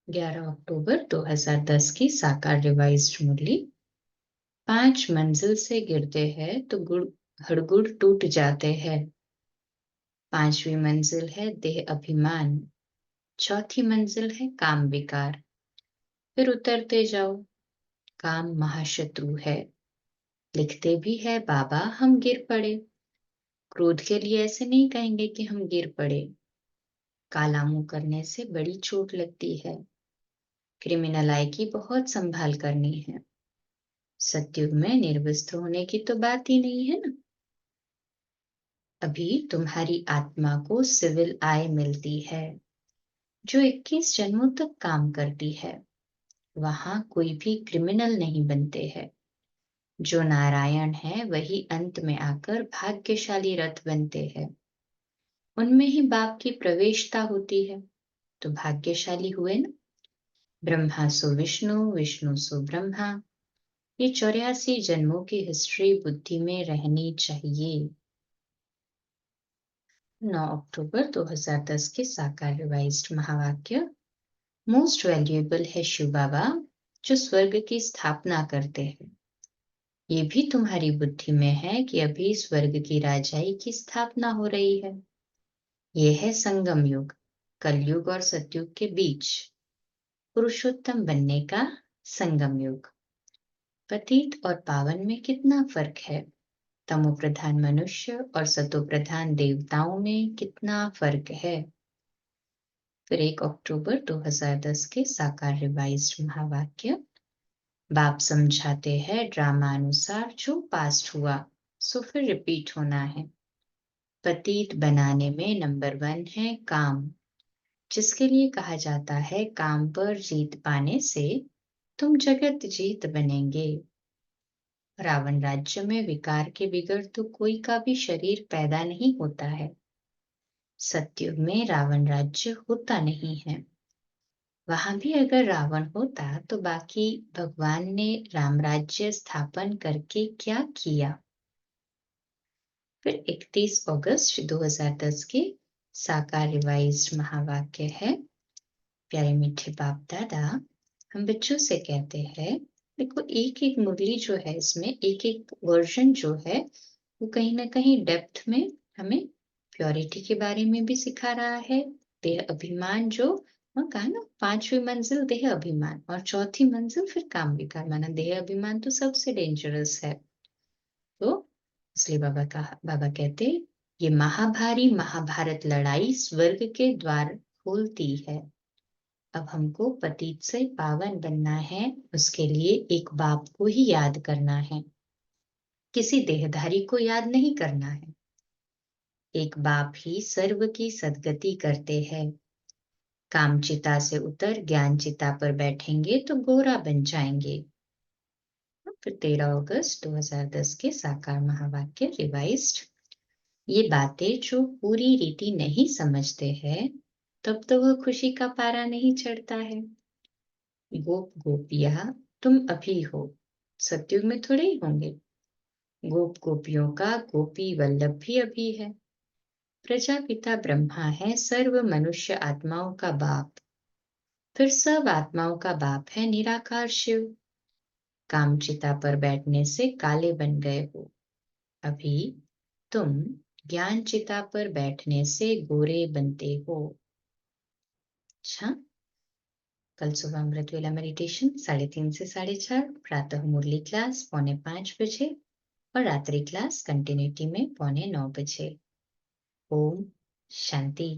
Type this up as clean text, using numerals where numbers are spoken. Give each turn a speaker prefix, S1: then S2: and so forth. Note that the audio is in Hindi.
S1: 11 अक्टूबर 2010 की साकार रिवाइज्ड मुरली। 5 मंजिल से गिरते हैं तो गुड़ हड़गुड़ टूट जाते हैं। 5वीं मंजिल है देह अभिमान, चौथी मंजिल है काम विकार। फिर उतरते जाओ, काम महाशत्रु है। लिखते भी है बाबा हम गिर पड़े। क्रोध के लिए ऐसे नहीं कहेंगे कि हम गिर पड़े। काला मुंह करने से बड़ी चोट लगती है। क्रिमिनल आई की बहुत संभाल करनी है। सतयुग में निर्वस्त्र होने की तो बात ही नहीं है ना। अभी तुम्हारी आत्मा को सिविल आय मिलती है, जो 21 जन्मों तक काम करती है। वहां कोई भी क्रिमिनल नहीं बनते हैं। जो नारायण है वही अंत में आकर भाग्यशाली रथ बनते हैं। उनमें ही बाप की प्रवेशता होती है, तो भाग्यशाली हुए ना। ब्रह्मा सो विष्णु, विष्णु सो ब्रह्मा। ये 84 जन्मों की हिस्ट्री बुद्धि में रहनी चाहिए। 9 अक्टूबर 2010 के साकार रिवाइज्ड महावाक्य। मोस्ट वैल्यूएबल है शिव बाबा, जो स्वर्ग की स्थापना करते हैं। ये भी तुम्हारी बुद्धि में है कि अभी स्वर्ग की राजाई की स्थापना हो रही है। ये है संगम युग, कलयुग और सतयुग के बीच पुरुषोत्तम बनने का संगम युग। पतित और पावन में कितना फर्क है। तमो प्रधान मनुष्य और सतो प्रधान देवताओं में कितना फर्क है। फिर 1 अक्टूबर 2010 के साकार रिवाइज्ड महावाक्य। बाप समझाते हैं ड्रामा अनुसार जो पास्ट हुआ सो फिर रिपीट होना है। पतित बनाने में नंबर 1 है काम, जिसके लिए कहा जाता है काम पर जीत पाने से तुम जगत जीत बनेंगे। रावण राज्य में विकार के बिगड़ तो कोई का भी शरीर पैदा नहीं होता है। सतयुग में रावण राज्य होता नहीं है। वहां भी अगर रावण होता तो बाकी भगवान ने रामराज्य स्थापन करके क्या किया। फिर 31 अगस्त 2010 के साकार रिवाइज्ड महावाक्य है। प्यारे मीठे बाप दादा, हम बच्चों से कहते हैं देखो एक एक मुरली जो है इसमें एक एक वर्जन जो है वो कहीं ना कहीं डेप्थ में हमें प्योरिटी के बारे में भी सिखा रहा है। देह अभिमान जो कहा ना, 5वीं मंजिल देह अभिमान और चौथी मंजिल फिर काम विकार। माना देह अभिमान तो सबसे डेंजरस है। तो इसलिए बाबा कहते ये महाभारी महाभारत लड़ाई स्वर्ग के द्वार खोलती है। अब हमको पतित से पावन बनना है, उसके लिए एक बाप को ही याद करना है, किसी देहधारी को याद नहीं करना है। एक बाप ही सर्व की सद्गति करते हैं। काम चिता से उतर ज्ञान चिता पर बैठेंगे तो गोरा बन जाएंगे। फिर 13 अगस्त 2010 के साकार महावाक्य रिवाइज्ड। ये बातें जो पूरी रीति नहीं समझते हैं तब तो वह खुशी का पारा नहीं चढ़ता है। गोप गोपिया तुम अभी हो, सतयुग में थोड़े ही होंगे। गोप गोपियों का गोपी वल्लभ भी अभी है। प्रजापिता ब्रह्मा है सर्व मनुष्य आत्माओं का बाप। फिर सब आत्माओं का बाप है निराकार शिव। कामचिता पर बैठने से काले बन गए हो, अभी तुम ज्ञान चिता पर बैठने से गोरे बनते हो। अच्छा, कल सुबह अमृत वेला मेडिटेशन 3:30 से 4:30, प्रातः मुरली क्लास 4:45 बजे और रात्रि क्लास कंटिन्यूटी में 8:45 बजे। ओम शांति।